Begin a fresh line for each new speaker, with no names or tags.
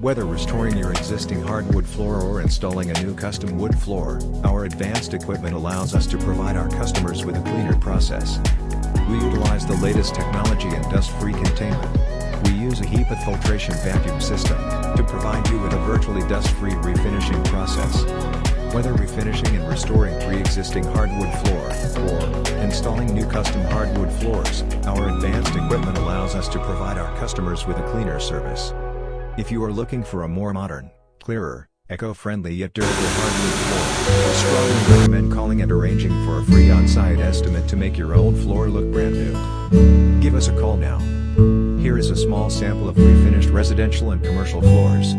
Whether restoring your existing hardwood floor or installing a new custom wood floor, our advanced equipment allows us to provide our customers with a cleaner process. We utilize the latest technology in dust-free containment. We use a Hepa filtration vacuum system to provide you with a virtually dust-free refinishing process. Whether refinishing and restoring pre-existing hardwood floor, or installing new custom hardwood floors, our advanced equipment allows us to provide our customers with a cleaner service. If you are looking for a more modern, clearer, eco-friendly yet durable hardwood floor, we strongly recommend calling and arranging for a free on-site estimate to make your old floor look brand new. Give us a call now. Here is a small sample of refinished residential and commercial floors.